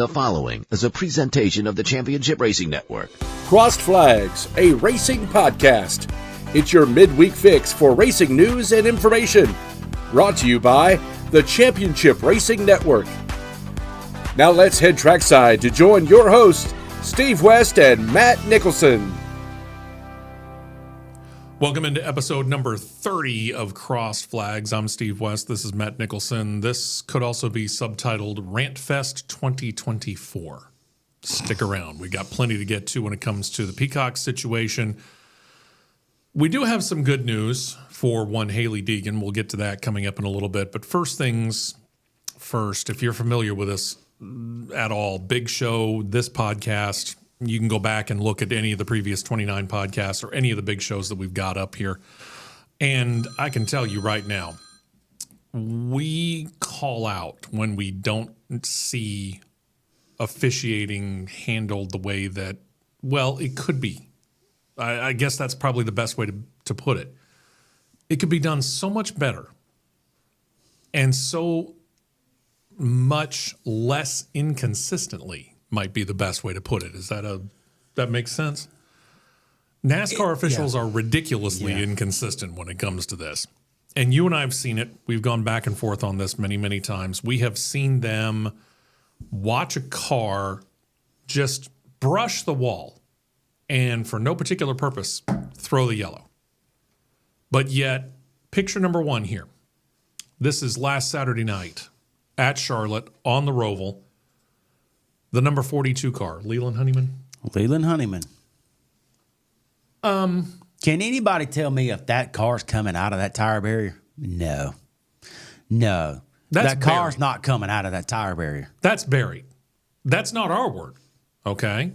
The following is a presentation of the Championship Racing Network. Crossed Flags, a racing podcast. It's your midweek fix for racing news and information. Brought to you by the Championship Racing Network. Now let's head trackside to join your hosts, Steve West and Matt Nicholson. Welcome into episode number 30 of Crossed Flags. I'm Steve West. This is Matt Nicholson. This could also be subtitled Rant Fest 2024. Stick around. We got plenty to get to when it comes to the Peacock situation. We do have some good news for one Hailie Deegan. We'll get to that coming up in a little bit. But first things first, if you're familiar with us at all, big show, this podcast, you can go back and look at any of the previous 29 podcasts or any of the big shows that we've got up here. And I can tell you right now, we call out when we don't see officiating handled the way that, well, it could be. I guess that's probably the best way to put it. It could be done so much better and so much less inconsistently might be the best way to put it. That makes sense? NASCAR officials are ridiculously inconsistent when it comes to this. And you and I have seen it. We've gone back and forth on this many, many times. We have seen them watch a car just brush the wall and for no particular purpose, throw the yellow. But yet, picture number one here. This is last Saturday night at Charlotte on the Roval. The number 42 car, Leland Honeyman. Leland Honeyman. Can anybody tell me if that car's coming out of that tire barrier? No. That car's not coming out of that tire barrier. That's buried. That's not our word, okay?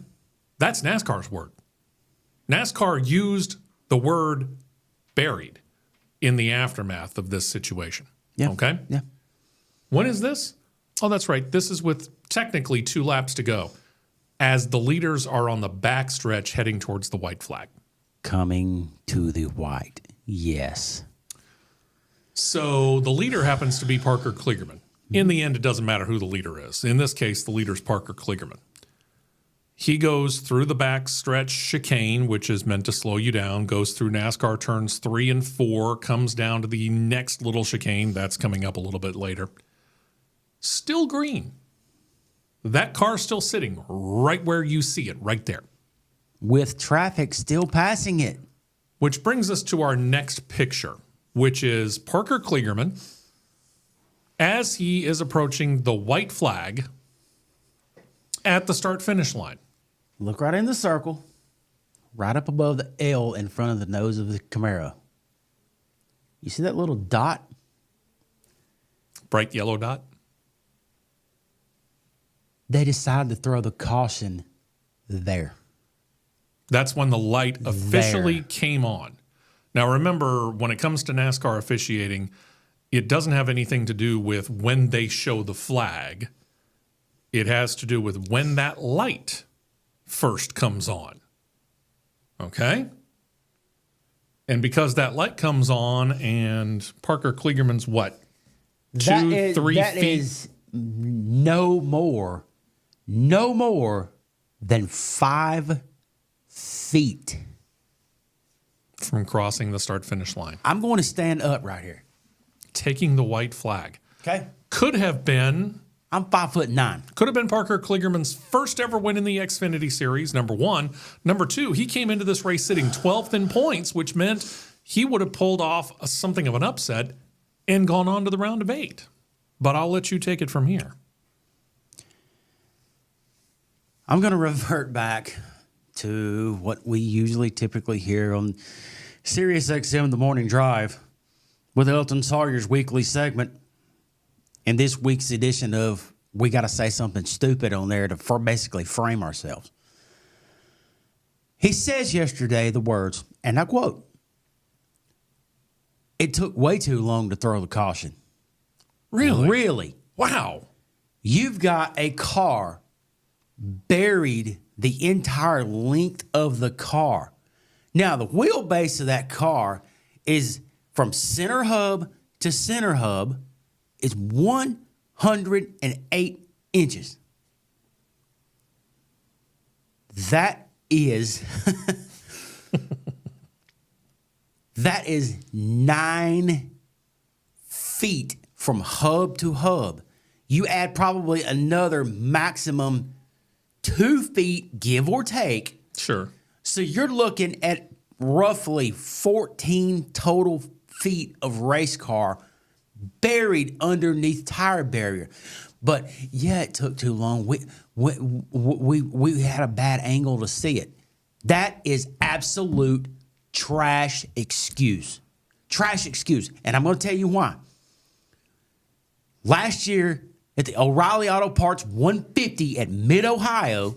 That's NASCAR's word. NASCAR used the word buried in the aftermath of this situation, okay? Yeah. When is this? Oh, that's right. This is with technically 2 laps to go as the leaders are on the backstretch heading towards the white flag. Coming to the white, yes. So the leader happens to be Parker Kligerman. In the end, it doesn't matter who the leader is. In this case, the leader's Parker Kligerman. He goes through the backstretch chicane, which is meant to slow you down, goes through NASCAR turns 3 and 4, comes down to the next little chicane. That's coming up a little bit later. Still green. That car's still sitting right where you see it, right there. With traffic still passing it. Which brings us to our next picture, which is Parker Kligerman as he is approaching the white flag at the start-finish line. Look right in the circle, right up above the L in front of the nose of the Camaro. You see that little dot? Bright yellow dot? They decided to throw the caution there. That's when the light officially came on. Now, remember, when it comes to NASCAR officiating, it doesn't have anything to do with when they show the flag. It has to do with when that light first comes on. Okay? And because that light comes on and Parker Kligerman's what? 2-3 feet? That is no more than 5 feet from crossing the start-finish line. I'm going to stand up right here. Taking the white flag. Okay. Could have been... I'm 5'9". Could have been Parker Kligerman's first ever win in the Xfinity Series, number one. Number two, he came into this race sitting 12th in points, which meant he would have pulled off something of an upset and gone on to the round of 8. But I'll let you take it from here. I'm going to revert back to what we usually typically hear on Sirius XM The Morning Drive with Elton Sawyer's weekly segment. In this week's edition of We Got to Say Something Stupid on there to basically frame ourselves. He says yesterday the words, and I quote, "It took way too long to throw the caution." Really? Really? Wow. You've got a car buried the entire length of the car. Now, the wheelbase of that car is from center hub to center hub is 108 inches. That is that is 9 feet from hub to hub. You add probably another maximum 2 feet, give or take. Sure. So you're looking at roughly 14 total feet of race car buried underneath tire barrier. But yeah, it took too long. We had a bad angle to see it. That is absolute trash excuse. Trash excuse. And I'm going to tell you why. Last year at the O'Reilly Auto Parts 150 at Mid-Ohio,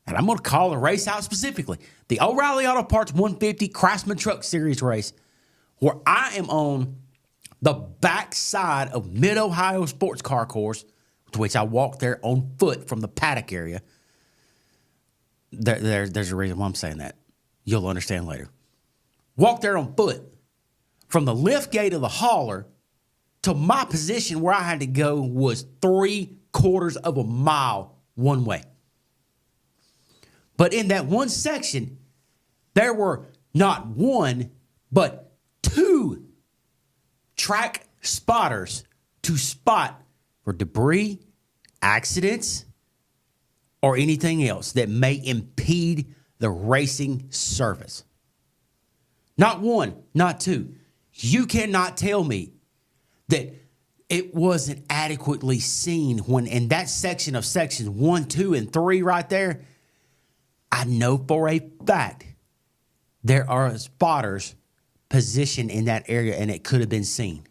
and I'm going to call the race out specifically, the O'Reilly Auto Parts 150 Craftsman Truck Series race, where I am on the backside of Mid-Ohio Sports Car Course, to which I walked there on foot from the paddock area. There's a reason why I'm saying that. You'll understand later. Walked there on foot from the lift gate of the hauler to my position where I had to go was 3/4 of a mile one way. But in that one section, there were not one, but 2 track spotters to spot for debris, accidents, or anything else that may impede the racing service. Not 1, not 2. You cannot tell me that it wasn't adequately seen when in that section of sections 1, 2, and 3 right there. I know for a fact there are spotters positioned in that area and it could have been seen.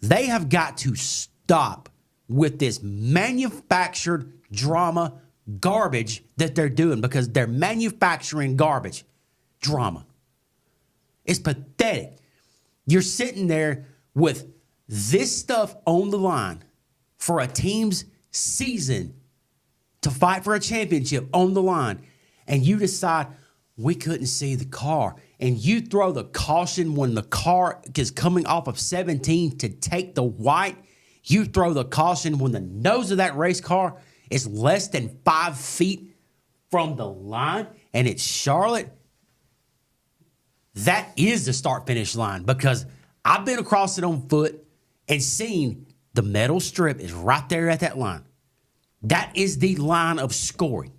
They have got to stop with this manufactured drama garbage that they're doing, because they're manufacturing garbage drama. It's pathetic. You're sitting there with this stuff on the line for a team's season to fight for a championship on the line, and you decide we couldn't see the car, and you throw the caution when the car is coming off of 17 to take the white. You throw the caution when the nose of that race car is less than 5 feet from the line, and it's Charlotte. That is the start-finish line, because I've been across it on foot and seen the metal strip is right there at that line. That is the line of scoring.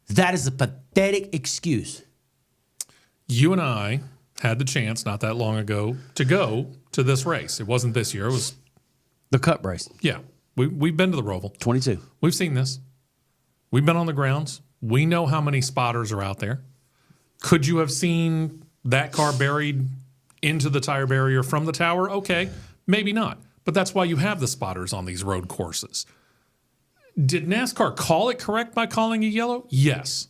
That is a pathetic excuse. You and I had the chance not that long ago to go to this race. It wasn't this year. It was the Cup race. Yeah. We've been to the Roval. 22. We've seen this. We've been on the grounds. We know how many spotters are out there. Could you have seen that car buried into the tire barrier from the tower? Okay, maybe not. But that's why you have the spotters on these road courses. Did NASCAR call it correct by calling it yellow? Yes.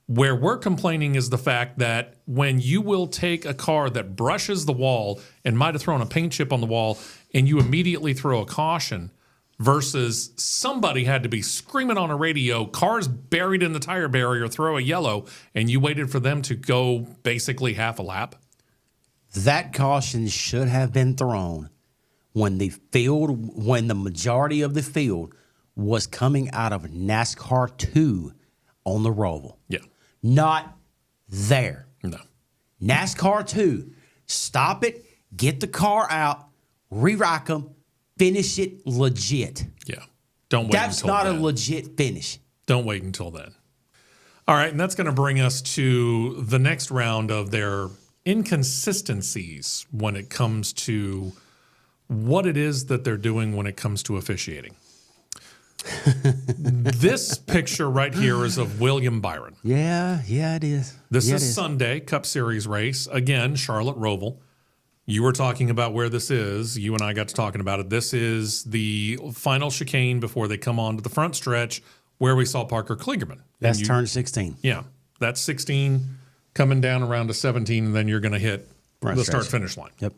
Where we're complaining is the fact that when you will take a car that brushes the wall and might have thrown a paint chip on the wall and you immediately throw a caution, versus somebody had to be screaming on a radio, cars buried in the tire barrier, throw a yellow, and you waited for them to go basically half a lap? That caution should have been thrown when the majority of the field was coming out of NASCAR 2 on the Roval. Yeah. Not there. No. NASCAR 2, stop it, get the car out, re-rack them, finish it legit. Yeah. Don't wait That's until not then. a legit finish. Don't wait until then. All right, and that's going to bring us to the next round of their inconsistencies when it comes to what it is that they're doing when it comes to officiating. This picture right here is of William Byron. Yeah, it is. This is Sunday, Cup Series race. Again, Charlotte Roval. You were talking about where this is. You and I got to talking about it. This is the final chicane before they come on to the front stretch where we saw Parker Kligerman. That's turn 16. Yeah, that's 16 coming down around to 17, and then you're going to hit the start-finish line. Yep.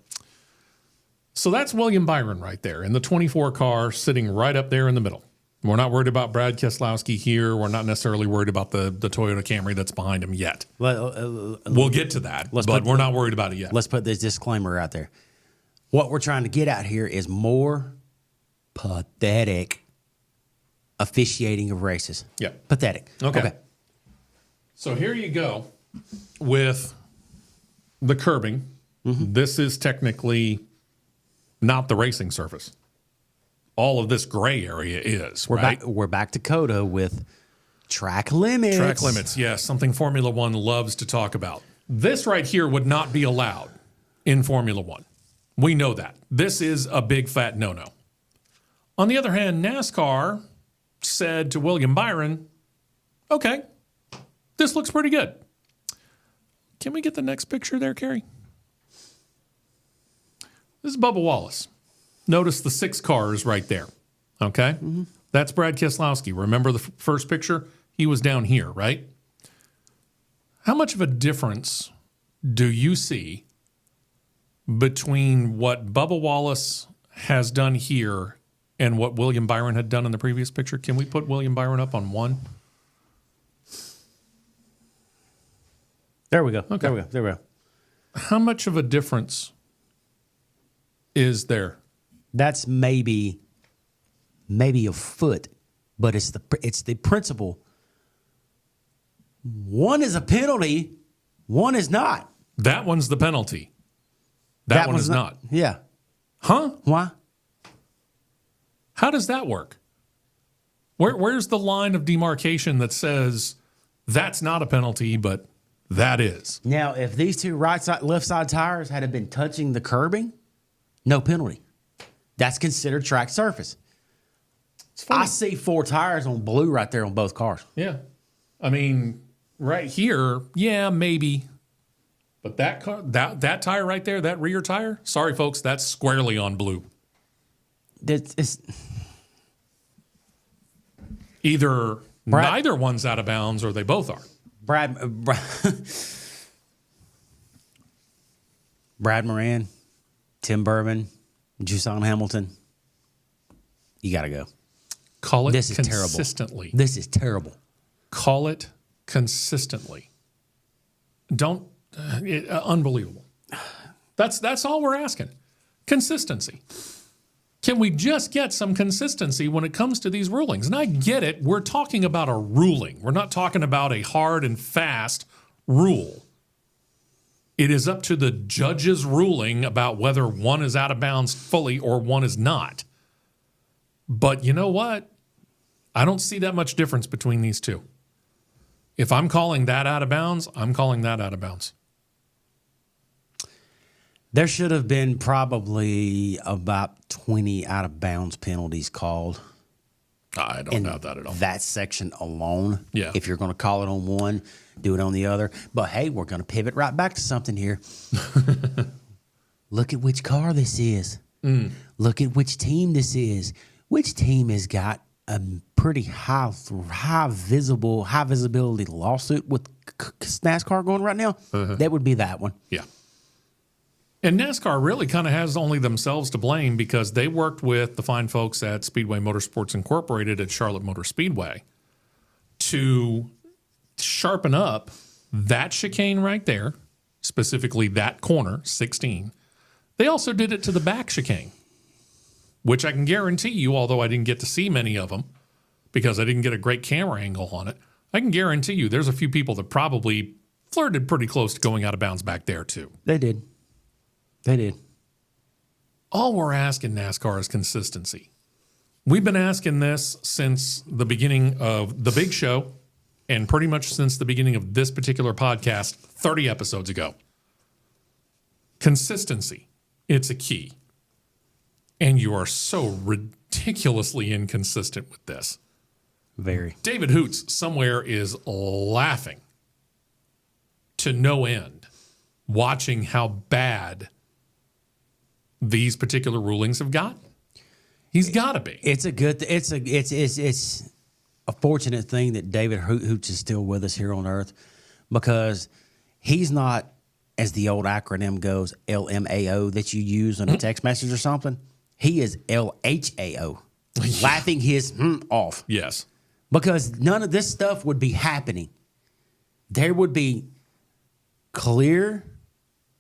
So that's William Byron right there in the 24 car sitting right up there in the middle. We're not worried about Brad Keselowski here. We're not necessarily worried about the Toyota Camry that's behind him yet. We'll get to that, but we're not worried about it yet. Let's put this disclaimer out there. What we're trying to get at here is more pathetic officiating of races. Yeah. Pathetic. Okay. So here you go with the curbing. This is technically not the racing surface. All of this gray area is, right? We're back to COTA with track limits. Track limits, yes, something Formula One loves to talk about. This right here would not be allowed in Formula One. We know that. This is a big fat no-no. On the other hand, NASCAR said to William Byron, okay, this looks pretty good. Can we get the next picture there, Kerry? This is Bubba Wallace. Notice the 6 cars right there, okay? That's Brad Keselowski. Remember the first picture? He was down here, right? How much of a difference do you see between what Bubba Wallace has done here and what William Byron had done in the previous picture? Can we put William Byron up on 1? There we go. Okay. There we go. How much of a difference is there? That's maybe a foot, but it's the principle. One is a penalty, one is not. That one's the penalty. That one is not. Yeah. Huh? Why? How does that work? Where's the line of demarcation that says that's not a penalty, but that is? Now, if these two left side tires had been touching the curbing, no penalty. That's considered track surface. I see 4 tires on blue right there on both cars. Yeah. I mean, right here, yeah, maybe. But that car, that tire right there, that rear tire, sorry, folks, that's squarely on blue. Either neither one's out of bounds or they both are. Brad Moran, Tim Bourbon, Jusan Hamilton, you got to go. Call it This is consistently. terrible. This is terrible. Call it consistently. Don't, unbelievable. That's all we're asking. Consistency. Can we just get some consistency when it comes to these rulings? And I get it. We're talking about a ruling. We're not talking about a hard and fast rule. It is up to the judge's ruling about whether one is out of bounds fully or one is not. But you know what? I don't see that much difference between these two. If I'm calling that out of bounds, I'm calling that out of bounds. There should have been probably about 20 out of bounds penalties called. I don't doubt that at all. That section alone. Yeah. If you're going to call it on one, do it on the other. But hey, we're going to pivot right back to something here. Look at which car this is. Look at which team this is. Which team has got a pretty high visibility lawsuit with NASCAR going right now? That would be that one. Yeah. And NASCAR really kind of has only themselves to blame because they worked with the fine folks at Speedway Motorsports Incorporated at Charlotte Motor Speedway to sharpen up that chicane right there, specifically that corner, 16. They also did it to the back chicane, which I can guarantee you, although I didn't get to see many of them because I didn't get a great camera angle on it, I can guarantee you there's a few people that probably flirted pretty close to going out of bounds back there too. They did. They did. All we're asking NASCAR is consistency. We've been asking this since the beginning of the big show and pretty much since the beginning of this particular podcast 30 episodes ago. Consistency. It's a key. And you are so ridiculously inconsistent with this. Very. David Hoots somewhere is laughing to no end watching how bad these particular rulings have gotten. He's got to be. It's a fortunate thing that David Hoots is still with us here on Earth because he's not, as the old acronym goes, LMAO that you use on a text message or something. He is LHAO, laughing his off. Yes. Because none of this stuff would be happening. There would be clear,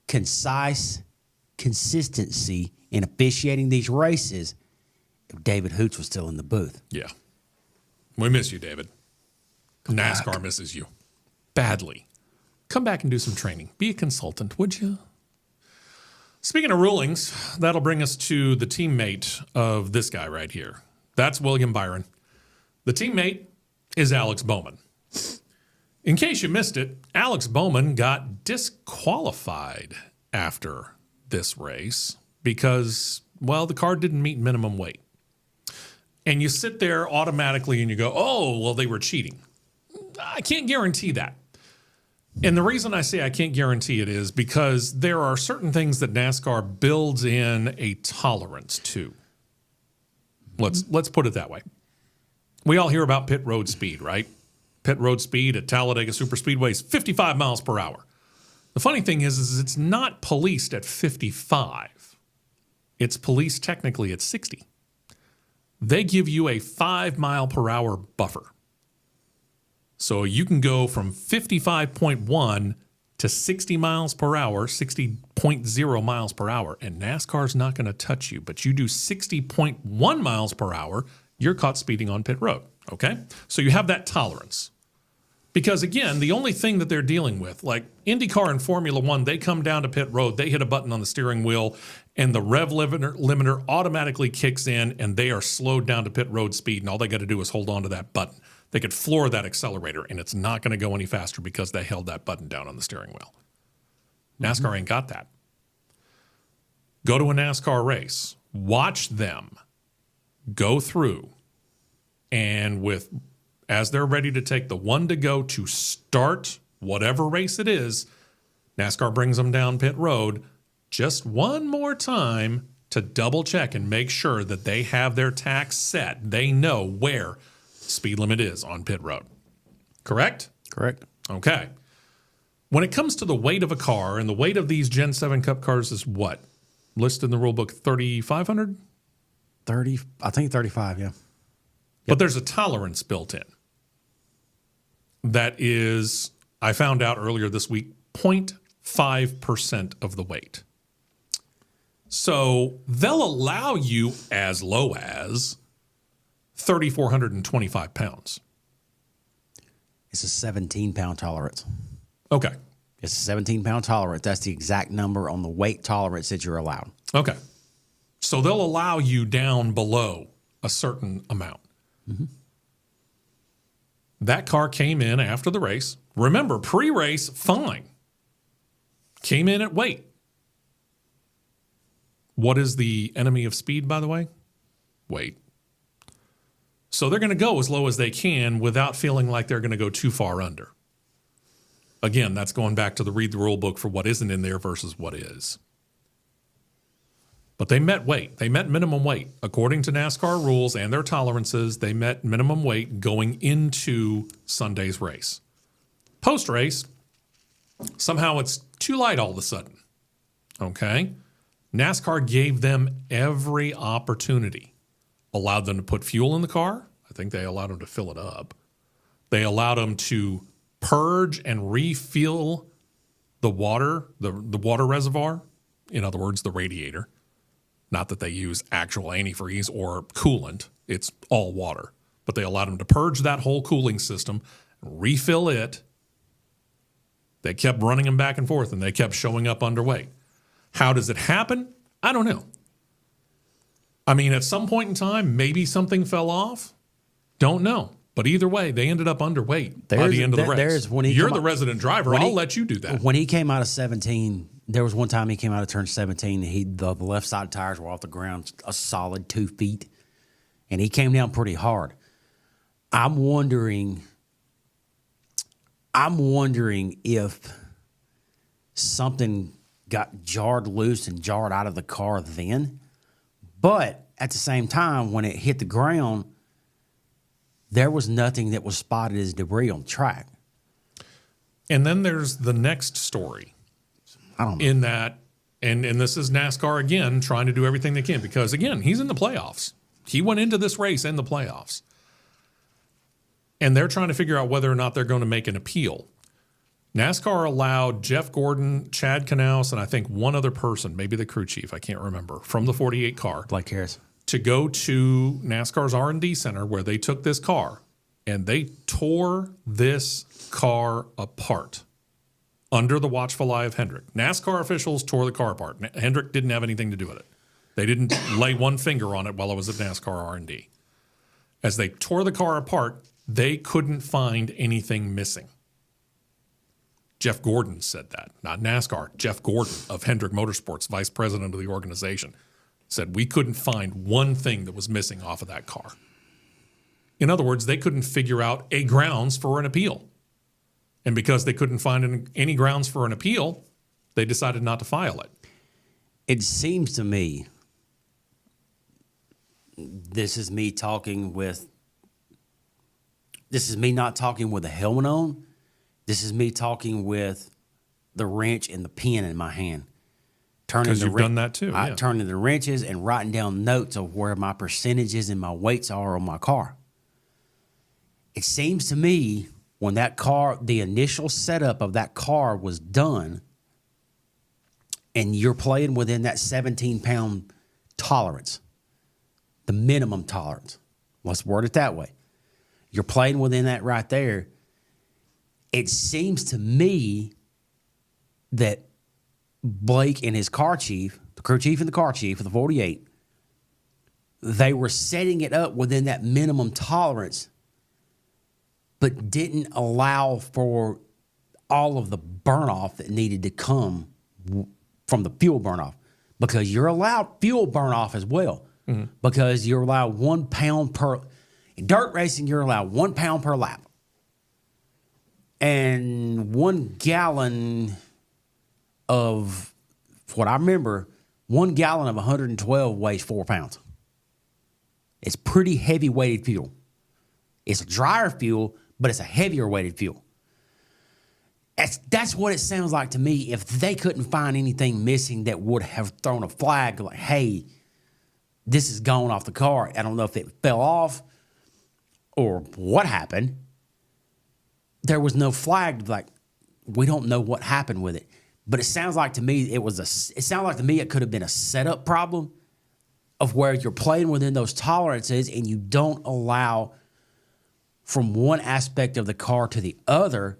concise consistency in officiating these races if David Hoots was still in the booth. Yeah. We miss you, David. NASCAR misses you badly. Come back and do some training. Be a consultant, would you? Speaking of rulings, that'll bring us to the teammate of this guy right here. That's William Byron. The teammate is Alex Bowman. In case you missed it, Alex Bowman got disqualified after this race because, well, the car didn't meet minimum weight. And you sit there automatically and you go, oh, well, they were cheating. I can't guarantee that. And the reason I say I can't guarantee it is because there are certain things that NASCAR builds in a tolerance to. Let's put it that way. We all hear about pit road speed, right? Pit road speed at Talladega Superspeedway is 55 miles per hour. The funny thing is it's not policed at 55. It's policed technically at 60. They give you a 5 mile per hour buffer. So you can go from 55.1 to 60 miles per hour, 60.0 miles per hour, and NASCAR's not going to touch you. But you do 60.1 miles per hour, you're caught speeding on pit road, okay? So you have that tolerance. Because, again, the only thing that they're dealing with, like IndyCar and Formula One, they come down to pit road, they hit a button on the steering wheel, and the rev limiter automatically kicks in, and they are slowed down to pit road speed, and all they got to do is hold on to that button. They could floor that accelerator, and it's not going to go any faster because they held that button down on the steering wheel. NASCAR ain't got that. Go to a NASCAR race. Watch them go through, and as they're ready to take the one to go to start whatever race it is, NASCAR brings them down pit road just one more time to double check and make sure that they have their tacks set. They know where speed limit is on pit road. Correct? Correct. Okay. When it comes to the weight of a car, and the weight of these Gen 7 Cup cars is what? Listed in the rule book, 3,500? 30, I think 35, yeah. But there's a tolerance built in. That is, I found out earlier this week, 0.5% of the weight. So they'll allow you as low as 3,425 pounds. It's a 17-pound tolerance. Okay. It's a 17-pound tolerance. That's the exact number on the weight tolerance that you're allowed. Okay. So they'll allow you down below a certain amount. Mm-hmm. That car came in after the race. Remember, pre-race, fine. Came in at weight. What is the enemy of speed, by the way? Weight. So they're going to go as low as they can without feeling like they're going to go too far under. Again, that's going back to the read the rule book for what isn't in there versus what is. But they met weight. They met minimum weight. According to NASCAR rules and their tolerances, they met minimum weight going into Sunday's race. Post-race, somehow it's too light all of a sudden. Okay? NASCAR gave them every opportunity. Allowed them to put fuel in the car. I think they allowed them to fill it up. They allowed them to purge and refill the water, the water reservoir. In other words, the radiator. Not that they use actual antifreeze or coolant. It's all water. But they allowed them to purge that whole cooling system, refill it. They kept running them back and forth, and they kept showing up underweight. How does it happen? I don't know. I mean, at some point in time, maybe something fell off. Don't know. But either way, they ended up underweight by the end of the race. You're the resident driver. I'll let you do that. When he came out of 17, there was one time he came out of turn 17. The left side tires were off the ground a solid 2 feet, and he came down pretty hard. I'm wondering if something got jarred loose and jarred out of the car then. But at the same time, when it hit the ground, there was nothing that was spotted as debris on the track. And then there's the next story. I don't know. In that, and this is NASCAR again trying to do everything they can because, again, he's in the playoffs. He went into this race in the playoffs. And they're trying to figure out whether or not they're going to make an appeal. NASCAR allowed Jeff Gordon, Chad Knaus, and I think one other person, maybe the crew chief, I can't remember, from the 48 car. Blake Harris. To go to NASCAR's R&D center where they took this car and they tore this car apart under the watchful eye of Hendrick. NASCAR officials tore the car apart. Hendrick didn't have anything to do with it. They didn't lay one finger on it while it was at NASCAR R&D. As they tore the car apart, they couldn't find anything missing. Jeff Gordon said that, not NASCAR. Jeff Gordon of Hendrick Motorsports, vice president of the organization, said we couldn't find one thing that was missing off of that car. In other words, they couldn't figure out a grounds for an appeal. And because they couldn't find any grounds for an appeal, they decided not to file it. It seems to me, this is me not talking with a helmet on. This is me talking with the wrench and the pen in my hand. Because you've done that too. Turning the wrenches and writing down notes of where my percentages and my weights are on my car. It seems to me when that car, the initial setup of that car was done, and you're playing within that 17-pound tolerance, the minimum tolerance. Let's word it that way. You're playing within that right there. It seems to me that Blake and his car chief, the crew chief and the car chief of the 48, they were setting it up within that minimum tolerance, but didn't allow for all of the burn-off that needed to come from the fuel burn-off, because you're allowed fuel burn-off as well, because you're allowed 1 pound per – in dirt racing, you're allowed 1 pound per lap. And 1 gallon of what I remember, 1 gallon of 112 weighs 4 pounds. It's pretty heavy weighted fuel. It's a drier fuel, but it's a heavier weighted fuel. That's what it sounds like to me. If they couldn't find anything missing that would have thrown a flag like, hey, this is gone off the car. I don't know if it fell off or what happened. There was no flag, like, we don't know what happened with it. But it sounds like to me it could have been a setup problem of where you're playing within those tolerances and you don't allow from one aspect of the car to the other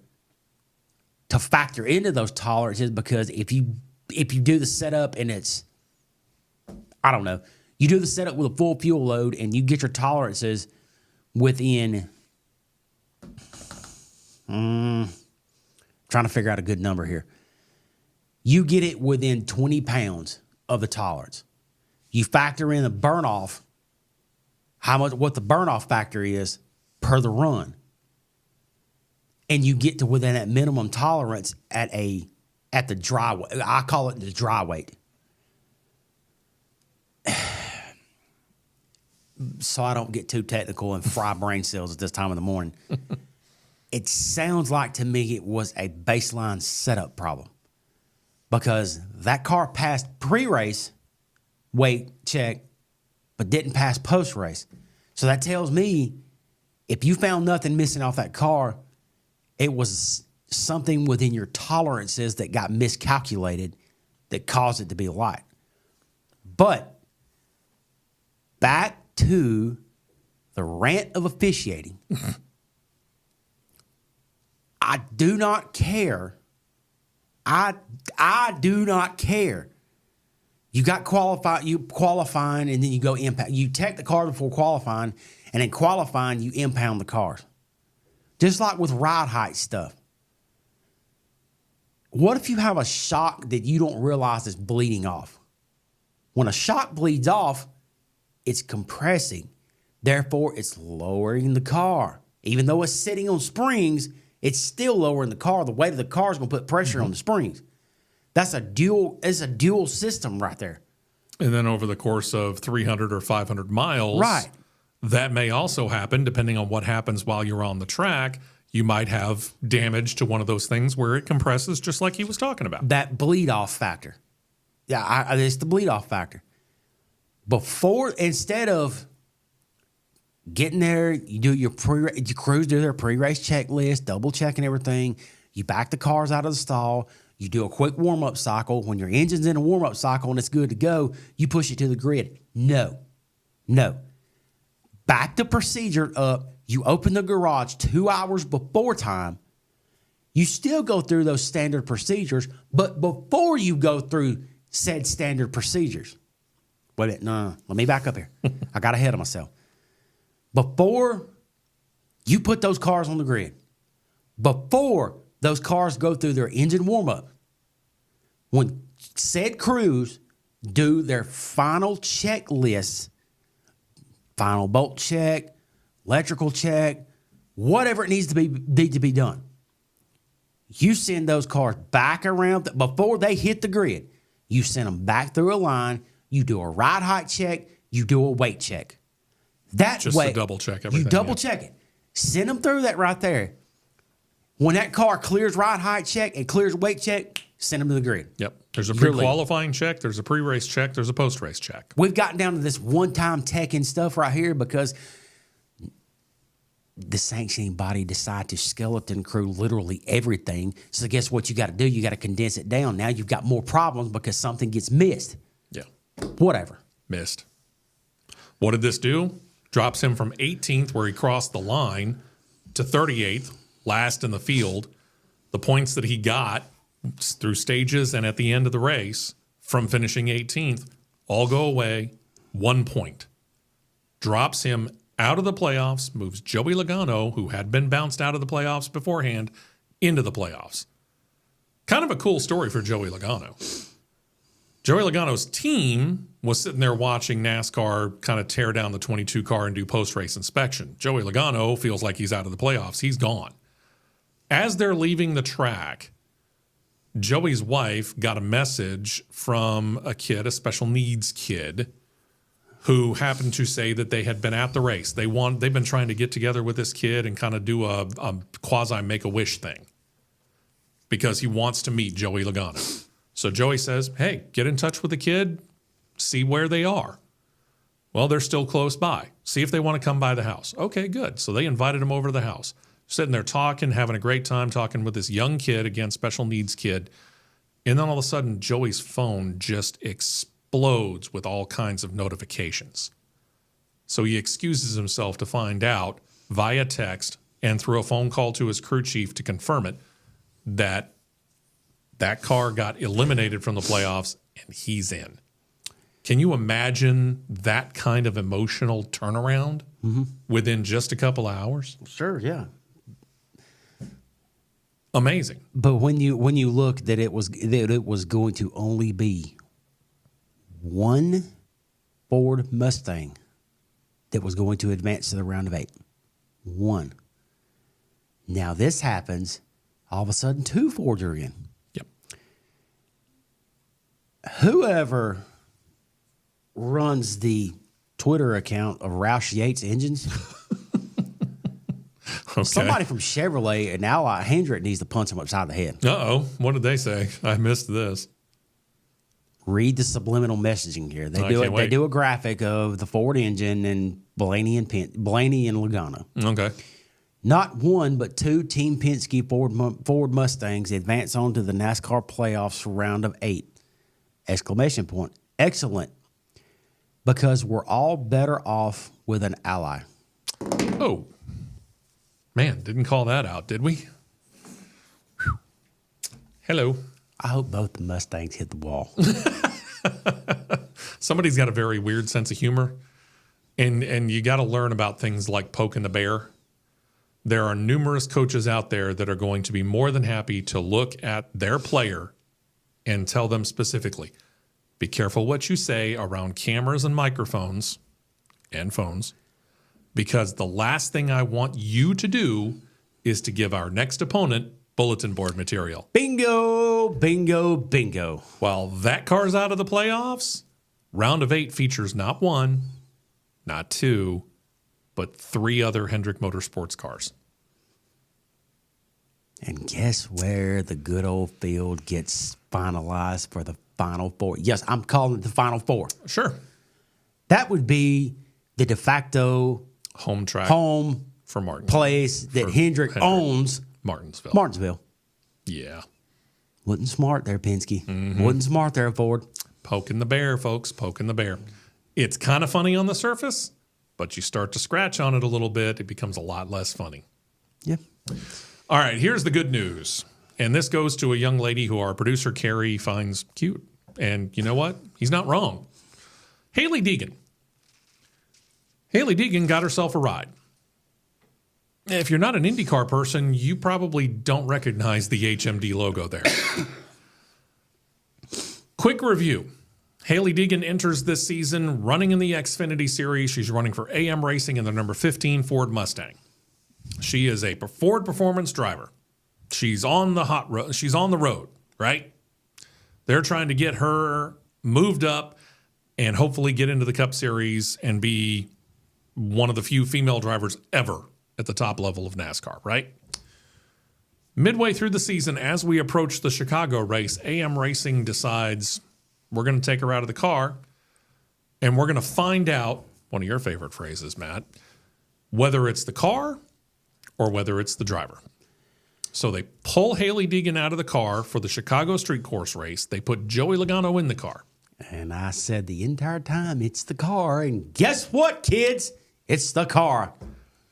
to factor into those tolerances, because if you do the setup and it's, I don't know, you do the setup with a full fuel load and you get your tolerances within, trying to figure out a good number here. You get it within 20 pounds of the tolerance. You factor in the burn off, what the burn off factor is per the run. And you get to within that minimum tolerance at the dry weight. I call it the dry weight. So I don't get too technical and fry brain cells at this time of the morning. It sounds like to me it was a baseline setup problem, because that car passed pre-race weight check, but didn't pass post-race. So that tells me if you found nothing missing off that car, it was something within your tolerances that got miscalculated that caused it to be light. But back to the rant of officiating. I do not care. I do not care. You got qualifying, and then you go impound. You tech the car before qualifying, and in qualifying, you impound the cars. Just like with ride height stuff. What if you have a shock that you don't realize is bleeding off? When a shock bleeds off, it's compressing. Therefore, it's lowering the car. Even though it's sitting on springs, it's still lowering the car. The weight of the car is going to put pressure on the springs. It's a dual system right there. And then over the course of 300 or 500 miles, right, that may also happen depending on what happens while you're on the track. You might have damage to one of those things where it compresses, just like he was talking about. That bleed off factor. Yeah, it's the bleed off factor. Instead of getting there, you do your crews do their pre-race checklist, double checking everything. You back the cars out of the stall. You do a quick warm-up cycle. When your engine's in a warm-up cycle and it's good to go, you push it to the grid. No. Back the procedure up. You open the garage 2 hours before time. You still go through those standard procedures, but before you go through said standard procedures. Wait a minute, no. Let me back up here. I got ahead of myself. Before you put those cars on the grid, before those cars go through their engine warm-up, when said crews do their final checklist, final bolt check, electrical check, whatever it need to be done, you send those cars back around before they hit the grid. You send them back through a line. You do a ride height check. You do a weight check. That Just way, to double check everything. You double check it. Send them through that right there. When that car clears ride height check and clears weight check, send them to the grid. Yep. There's a You're pre-qualifying check. There's a pre-race check. There's a post-race check. We've gotten down to this one-time tech and stuff right here because the sanctioning body decide to skeleton crew literally everything. So guess what you got to do? You got to condense it down. Now you've got more problems because something gets missed. Yeah. Whatever. Missed. What did this do? Drops him from 18th, where he crossed the line, to 38th, last in the field. The points that he got through stages and at the end of the race from finishing 18th all go away. 1 point. Drops him out of the playoffs, moves Joey Logano, who had been bounced out of the playoffs beforehand, into the playoffs. Kind of a cool story for Joey Logano. Joey Logano's team was sitting there watching NASCAR kind of tear down the 22 car and do post-race inspection. Joey Logano feels like he's out of the playoffs. He's gone. As they're leaving the track, Joey's wife got a message from a kid, a special needs kid, who happened to say that they had been at the race. They've been trying to get together with this kid and kind of do a quasi Make-A-Wish thing because he wants to meet Joey Logano. So Joey says, hey, get in touch with the kid, see where they are. Well, they're still close by. See if they want to come by the house. Okay, good. So they invited him over to the house. Sitting there talking, having a great time talking with this young kid, again, special needs kid. And then all of a sudden, Joey's phone just explodes with all kinds of notifications. So he excuses himself to find out via text and through a phone call to his crew chief to confirm it that that car got eliminated from the playoffs and he's in. Can you imagine that kind of emotional turnaround within just a couple of hours? Sure, yeah. Amazing. But when you look that it was going to only be one Ford Mustang that was going to advance to the round of 8. One. Now this happens, all of a sudden 2 Fords are in. Yep. Whoever runs the Twitter account of Roush Yates Engines, Okay. somebody from Chevrolet and Ally Hendrick needs to punch him upside the head. Uh-oh. What did they say? I missed this. Read the subliminal messaging here. They do a graphic of the Ford engine and Blaney and Logano. Okay. Not one, but 2 Team Penske Ford Mustangs advance on to the NASCAR playoffs for round of 8. Exclamation point. Excellent. Because we're all better off with an ally. Oh. Man, didn't call that out, did we? Whew. Hello. I hope both the Mustangs hit the wall. Somebody's got a very weird sense of humor, and you got to learn about things like poking the bear. There are numerous coaches out there that are going to be more than happy to look at their player and tell them specifically, be careful what you say around cameras and microphones and phones, because the last thing I want you to do is to give our next opponent bulletin board material. Bingo, bingo, bingo. While that car's out of the playoffs, round of 8 features not 1, not 2, but 3 other Hendrick Motorsports cars. And guess where the good old field gets finalized for the Final Four? Yes, I'm calling it the Final Four. Sure. That would be the de facto Home track for Martin place that Hendrick owns. Martinsville. Yeah. Wasn't smart there, Penske. Wasn't smart there, Ford. Poking the bear, folks. Poking the bear. It's kind of funny on the surface, but you start to scratch on it a little bit, it becomes a lot less funny. Yeah. All right, here's the good news. And this goes to a young lady who our producer, Carrie, finds cute. And you know what? He's not wrong. Haley Deegan. Haley Deegan got herself a ride. If you're not an IndyCar person, you probably don't recognize the HMD logo there. Quick review. Haley Deegan enters this season running in the Xfinity Series. She's running for AM Racing in the number 15 Ford Mustang. She is a Ford Performance driver. She's on the hot road. She's on the road, right? They're trying to get her moved up and hopefully get into the Cup Series and be one of the few female drivers ever at the top level of NASCAR, right? Midway through the season, as we approach the Chicago race, AM Racing decides we're going to take her out of the car and we're going to find out, one of your favorite phrases, Matt, whether it's the car or whether it's the driver. So they pull Haley Deegan out of the car for the Chicago Street Course race. They put Joey Logano in the car. And I said the entire time, it's the car. And guess what, kids? It's the car.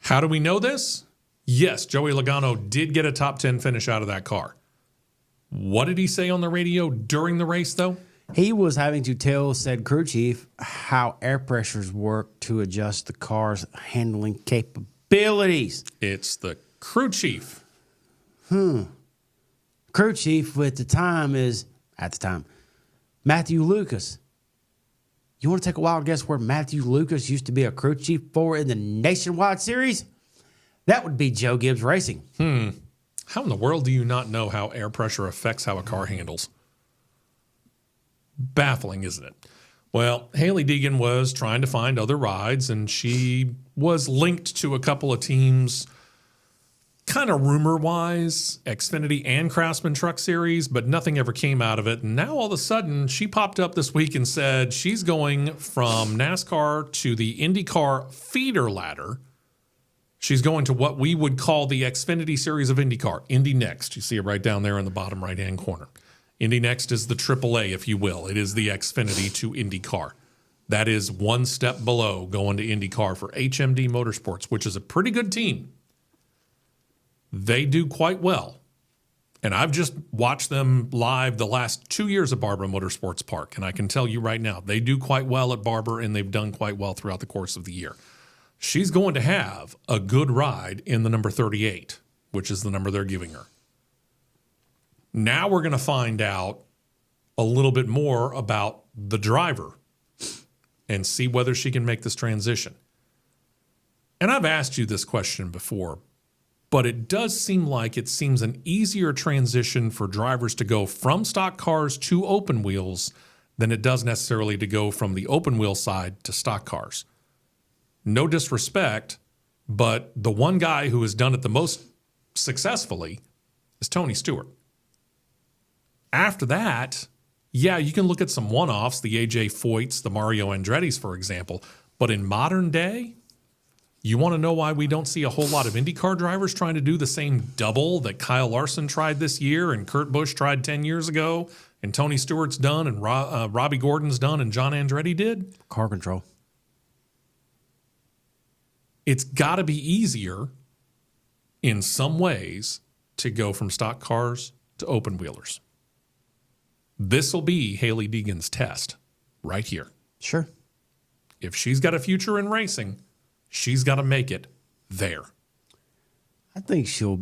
How do we know this? Yes, Joey Logano did get a top 10 finish out of that car. What did he say on the radio during the race, though? He was having to tell said crew chief how air pressures work to adjust the car's handling capabilities. It's the crew chief. Crew chief at the time, Matthew Lucas. You want to take a wild guess where Matthew Lucas used to be a crew chief for in the Nationwide Series? That would be Joe Gibbs Racing. How in the world do you not know how air pressure affects how a car handles? Baffling, isn't it? Well, Haley Deegan was trying to find other rides, and she was linked to a couple of teams, kind of rumor-wise, Xfinity and Craftsman Truck Series, but nothing ever came out of it. And now all of a sudden, she popped up this week and said she's going from NASCAR to the IndyCar feeder ladder. She's going to what we would call the Xfinity Series of IndyCar, Indy Next. You see it right down there in the bottom right-hand corner. Indy Next is the AAA, if you will. It is the Xfinity to IndyCar. That is one step below going to IndyCar for HMD Motorsports, which is a pretty good team. They do quite well. And I've just watched them live the last 2 years at Barber Motorsports Park, and I can tell you right now, they do quite well at Barber, and they've done quite well throughout the course of the year. She's going to have a good ride in the number 38, which is the number they're giving her. Now we're going to find out a little bit more about the driver and see whether she can make this transition. And I've asked you this question before, but it does seem like it seems an easier transition for drivers to go from stock cars to open wheels than it does necessarily to go from the open wheel side to stock cars. No disrespect, but the one guy who has done it the most successfully is Tony Stewart. After that, yeah, you can look at some one-offs, the AJ Foyts, the Mario Andretti's, for example. But in modern day, you want to know why we don't see a whole lot of IndyCar drivers trying to do the same double that Kyle Larson tried this year and Kurt Busch tried 10 years ago and Tony Stewart's done and Robbie Gordon's done and John Andretti did? Car control. It's got to be easier in some ways to go from stock cars to open wheelers. This will be Haley Deegan's test right here. Sure. If she's got a future in racing, she's got to make it there. I think she'll.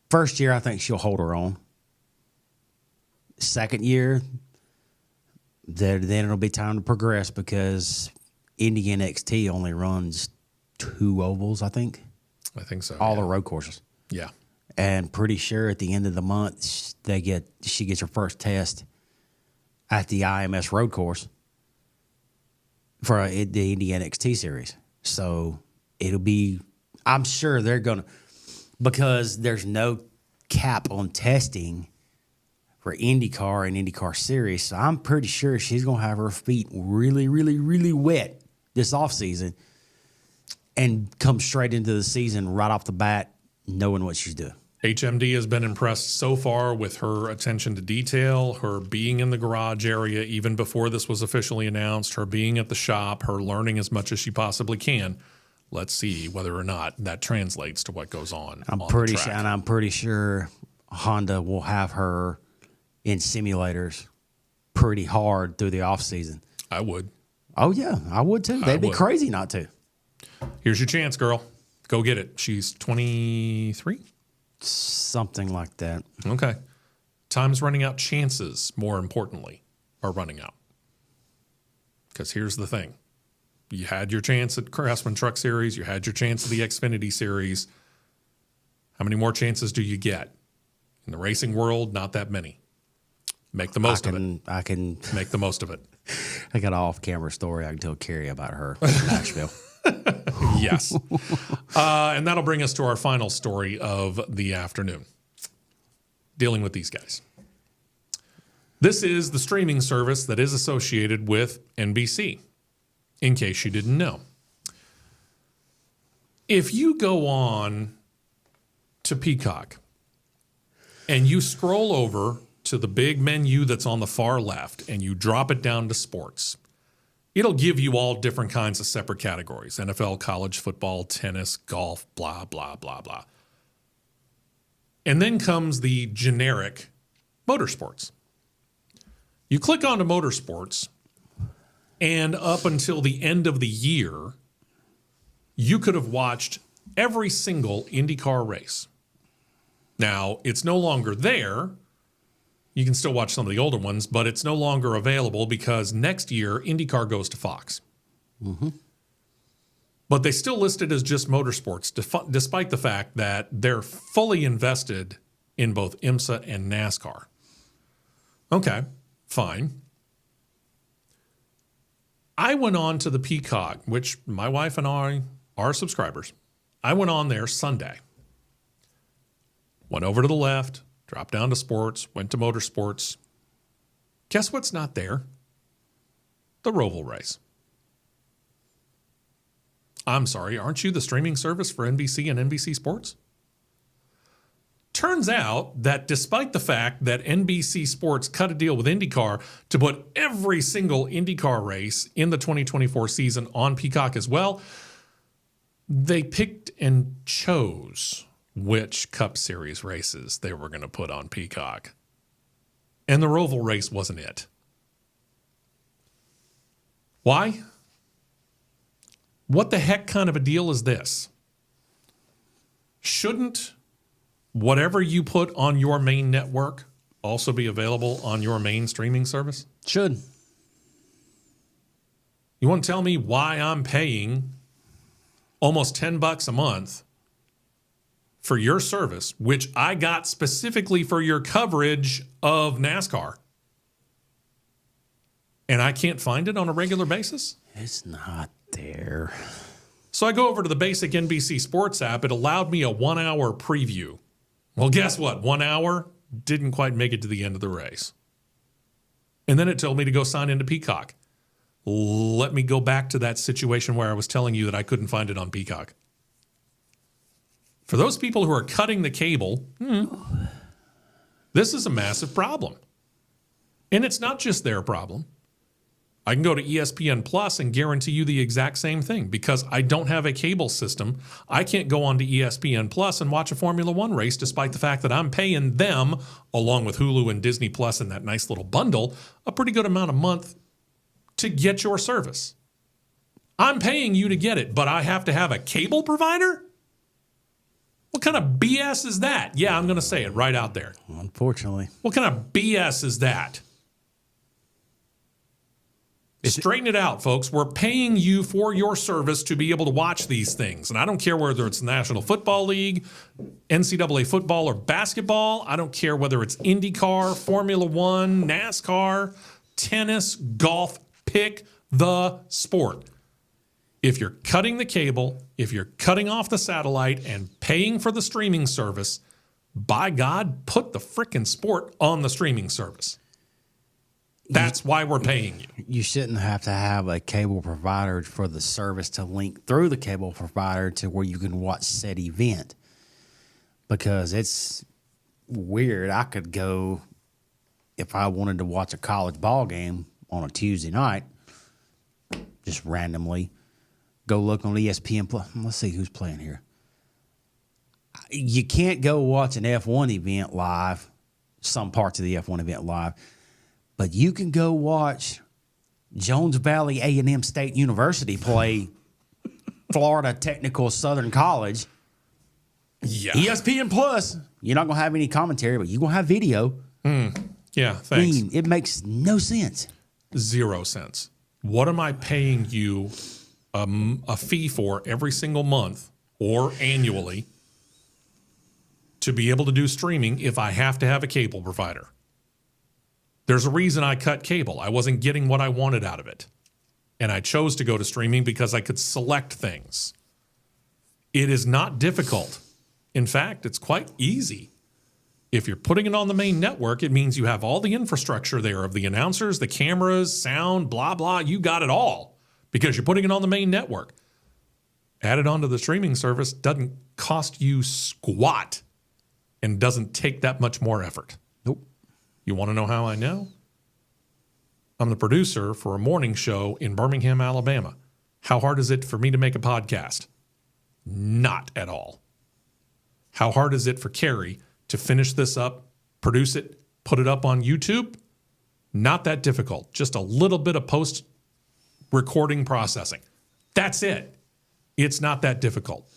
First year, I think she'll hold her own. Second year, then it'll be time to progress because Indy NXT only runs 2 ovals, I think. I think so. All the road courses. Yeah. And pretty sure at the end of the month, she gets her first test at the IMS road course for the Indy NXT series. So it'll be, I'm sure they're going to, because there's no cap on testing for IndyCar and IndyCar series. So I'm pretty sure she's going to have her feet really, really, really wet this offseason and come straight into the season right off the bat knowing what she's doing. HMD has been impressed so far with her attention to detail, her being in the garage area even before this was officially announced, her being at the shop, her learning as much as she possibly can. Let's see whether or not that translates to what goes on. I'm the pretty track. sure, and I'm pretty sure Honda will have her in simulators pretty hard through the off season. I would. Oh yeah, I would too. They'd be crazy not to. Here's your chance, girl. Go get it. She's 23. Something like that. Okay. Time's running out. Chances, more importantly, are running out. Because here's the thing. You had your chance at Craftsman Truck Series. You had your chance at the Xfinity Series. How many more chances do you get? In the racing world, not that many. Make the most of it. I can Make the most of it. I got an off-camera story I can tell Carrie about her in Nashville. Yes. And that'll bring us to our final story of the afternoon, dealing with these guys. This is the streaming service that is associated with NBC, in case you didn't know. If you go on to Peacock and you scroll over to the big menu that's on the far left and you drop it down to sports, it'll give you all different kinds of separate categories: NFL, college football, tennis, golf, blah, blah, blah, blah. And then comes the generic motorsports. You click onto motorsports, and up until the end of the year, you could have watched every single IndyCar race. Now, it's no longer there. You can still watch some of the older ones, but it's no longer available because next year, IndyCar goes to Fox. Mm-hmm. But they still list it as just motorsports, despite the fact that they're fully invested in both IMSA and NASCAR. Okay, fine. I went on to the Peacock, which my wife and I are subscribers. I went on there Sunday. Went over to the left, dropped down to sports, went to motorsports. Guess what's not there? The Roval race. I'm sorry, aren't you the streaming service for NBC and NBC Sports? Turns out that despite the fact that NBC Sports cut a deal with IndyCar to put every single IndyCar race in the 2024 season on Peacock as well, they picked and chose which Cup Series races they were going to put on Peacock. And the Roval race wasn't it. Why? What the heck kind of a deal is this? Shouldn't whatever you put on your main network also be available on your main streaming service? Should. You want to tell me why I'm paying almost $10 a month for your service, which I got specifically for your coverage of NASCAR, and I can't find it on a regular basis? It's not there. So I go over to the basic NBC Sports app. It allowed me a 1 hour preview. Well, guess what? 1 hour didn't quite make it to the end of the race. And then it told me to go sign into Peacock. Let me go back to that situation where I was telling you that I couldn't find it on Peacock. For those people who are cutting the cable, this is a massive problem. And it's not just their problem. I can go to ESPN Plus and guarantee you the exact same thing. Because I don't have a cable system, I can't go on to ESPN Plus and watch a Formula One race, despite the fact that I'm paying them, along with Hulu and Disney Plus and that nice little bundle, a pretty good amount a month to get your service. I'm paying you to get it, but I have to have a cable provider? What kind of BS is that? Yeah, I'm going to say it right out there. Unfortunately. What kind of BS is that? Straighten it out, folks. We're paying you for your service to be able to watch these things. And I don't care whether it's National Football League, NCAA football, or basketball. I don't care whether it's IndyCar, Formula One, NASCAR, tennis, golf. Pick the sport. If you're cutting the cable, if you're cutting off the satellite and paying for the streaming service, by God, put the frickin' sport on the streaming service. That's why we're paying you. You shouldn't have to have a cable provider for the service to link through the cable provider to where you can watch said event. because it's weird. I could go, if I wanted to watch a college ball game on a Tuesday night, just randomly go look on ESPN Plus. Let's see who's playing here. You can't go watch an F1 event live, some parts of the F1 event live, but you can go watch Jones Valley A&M State University play Florida Technical Southern College. Yeah. ESPN Plus. You're not going to have any commentary, but you're going to have video. Yeah, thanks. I mean, it makes no sense. 0 cents. What am I paying you a fee for every single month or annually to be able to do streaming if I have to have a cable provider? There's a reason I cut cable. I wasn't getting what I wanted out of it. And I chose to go to streaming because I could select things. It is not difficult. In fact, it's quite easy. If you're putting it on the main network, it means you have all the infrastructure there of the announcers, the cameras, sound, blah, blah. You got it all because you're putting it on the main network. Add it onto the streaming service, doesn't cost you squat and doesn't take that much more effort. Nope. You want to know how I know? I'm the producer for a morning show in Birmingham, Alabama. How hard is it for me to make a podcast? Not at all. How hard is it for Carrie to finish this up, produce it, put it up on YouTube? Not that difficult. Just a little bit of post-recording processing. That's it. It's not that difficult.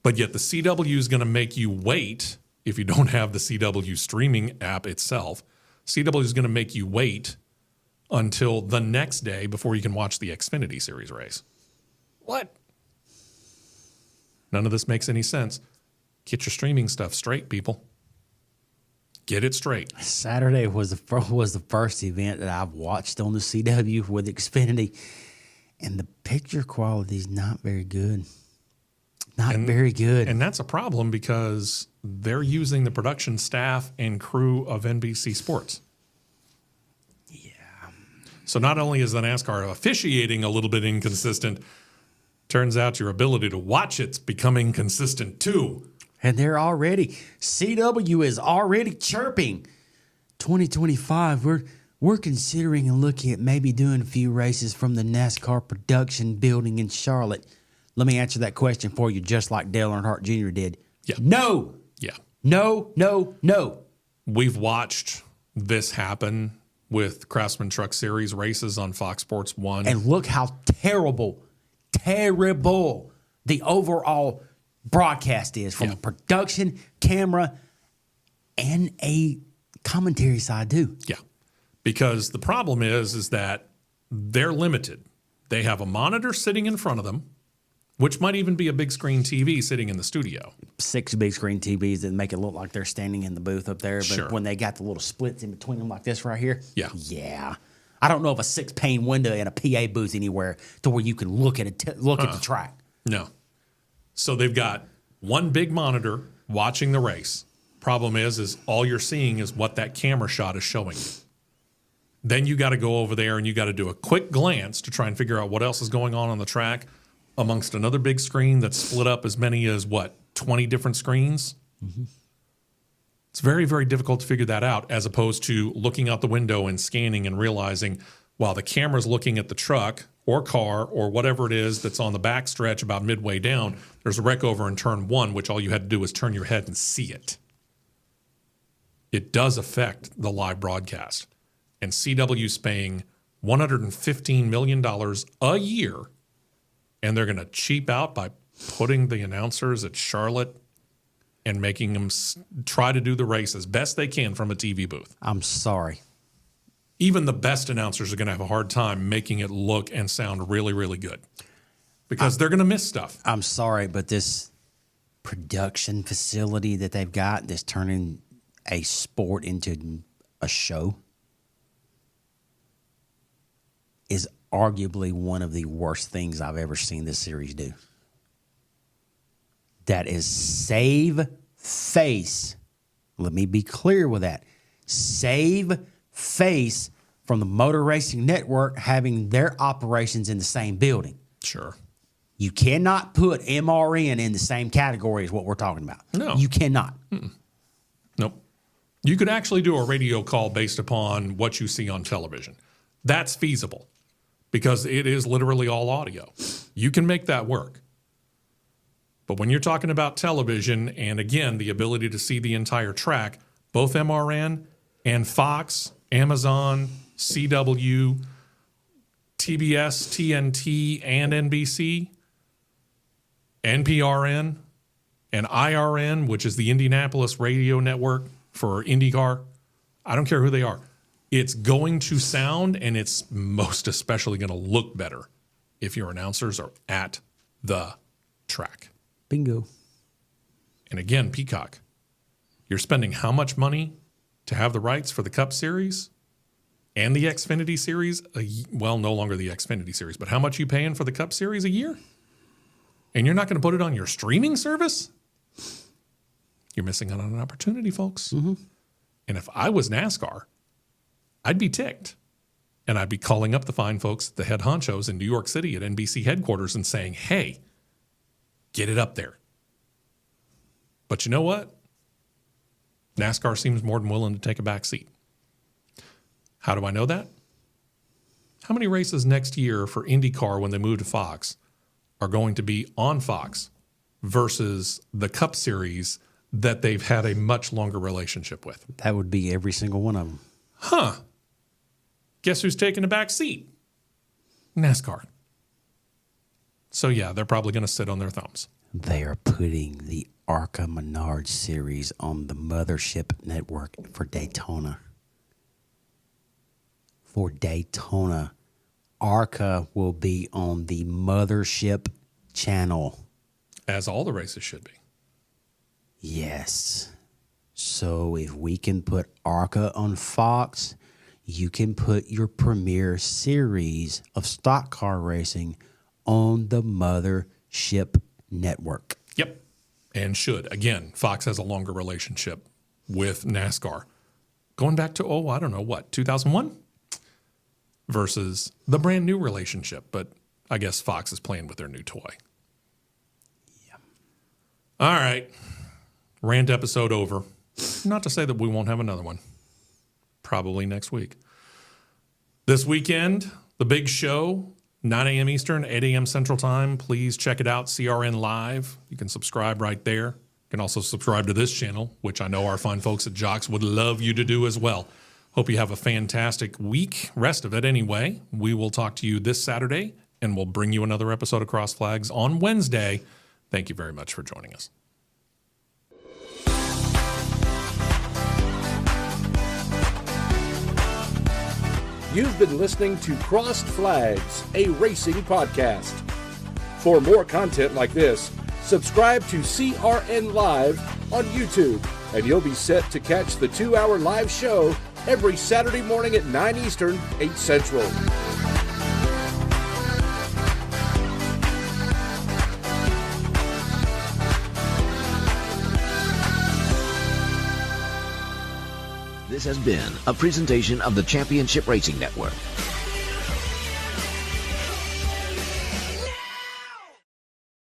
But yet the CW is going to make you wait if you don't have the CW streaming app itself. CW is going to make you wait until the next day before you can watch the Xfinity Series race. What? None of this makes any sense. Get your streaming stuff straight, people. Get it straight. Saturday was the first event that I've watched on the CW with Xfinity, and the picture quality is not very good. Very good. And that's a problem because they're using the production staff and crew of NBC Sports. Yeah. So not only is the NASCAR officiating a little bit inconsistent, turns out your ability to watch it's becoming consistent too. And CW is already chirping. 2025, we're considering and looking at maybe doing a few races from the NASCAR production building in Charlotte. Let me answer that question for you, just like Dale Earnhardt Jr. did. Yeah. No. Yeah. No, no, no. We've watched this happen with Craftsman Truck Series races on Fox Sports 1. And look how terrible the overall broadcast is from a production, camera, and a commentary side too. Yeah. Because the problem is that they're limited. They have a monitor sitting in front of them, which might even be a big screen TV sitting in the studio. 6 big screen TVs that make it look like they're standing in the booth up there. But Sure. when they got the little splits in between them like this right here. Yeah. Yeah. I don't know of a 6-pane window in a PA booth anywhere to where you can look at it, at the track. No. So they've got one big monitor watching the race. Problem is all you're seeing is what that camera shot is showing you. Then you got to go over there and you got to do a quick glance to try and figure out what else is going on the track amongst another big screen that's split up as many as, 20 different screens? Mm-hmm. It's very, very difficult to figure that out as opposed to looking out the window and scanning and realizing while the camera's looking at the truck or car or whatever it is that's on the back stretch about midway down, there's a wreck over in turn 1, which all you had to do was turn your head and see it. It does affect the live broadcast. And CW's paying $115 million a year, and they're going to cheap out by putting the announcers at Charlotte and making them try to do the race as best they can from a TV booth. I'm sorry. Even the best announcers are going to have a hard time making it look and sound really, really good because they're going to miss stuff. I'm sorry, but this production facility that they've got that's turning a sport into a show is arguably one of the worst things I've ever seen this series do. That is save face. Let me be clear with that. Save face from the Motor Racing Network having their operations in the same building. Sure. You cannot put MRN in the same category as what we're talking about. No. You cannot. Nope. You could actually do a radio call based upon what you see on television. That's feasible because it is literally all audio. You can make that work. But when you're talking about television and, again, the ability to see the entire track, both MRN and Fox, Amazon, CW, TBS, TNT, and NBC, NPRN, and IRN, which is the Indianapolis Radio Network for IndyCar, I don't care who they are. It's going to sound, and it's most especially going to look better if your announcers are at the track. Bingo. And again, Peacock, you're spending how much money to have the rights for the Cup Series and the Xfinity Series? Well, no longer the Xfinity Series, but how much are you paying for the Cup Series a year? And you're not going to put it on your streaming service? You're missing out on an opportunity, folks. Mm-hmm. And if I was NASCAR, I'd be ticked. And I'd be calling up the fine folks, the head honchos in New York City at NBC headquarters and saying, hey, get it up there. But you know what? NASCAR seems more than willing to take a back seat. How do I know that? How many races next year for IndyCar when they move to Fox are going to be on Fox versus the Cup Series that they've had a much longer relationship with? That would be every single one of them. Huh. Guess who's taking a back seat? NASCAR. So, yeah, they're probably going to sit on their thumbs. They are putting the ARCA Menard series on the Mothership Network for Daytona. For Daytona, ARCA will be on the Mothership channel. As all the races should be. Yes. So if we can put ARCA on Fox, you can put your premier series of stock car racing on the Mothership Network. Yep. And should. Again, Fox has a longer relationship with NASCAR. Going back to, 2001? Versus the brand new relationship. But I guess Fox is playing with their new toy. Yeah. All right. Rant episode over. Not to say that we won't have another one. Probably next week. This weekend, the big show, 9 a.m. Eastern, 8 a.m. Central Time. Please check it out, CRN Live. You can subscribe right there. You can also subscribe to this channel, which I know our fine folks at Jocks would love you to do as well. Hope you have a fantastic week, rest of it anyway. We will talk to you this Saturday, and we'll bring you another episode of Cross Flags on Wednesday. Thank you very much for joining us. You've been listening to Crossed Flags, a racing podcast. For more content like this, subscribe to CRN Live on YouTube, and you'll be set to catch the 2-hour live show every Saturday morning at 9 Eastern, 8 Central. This has been a presentation of the Championship Racing Network.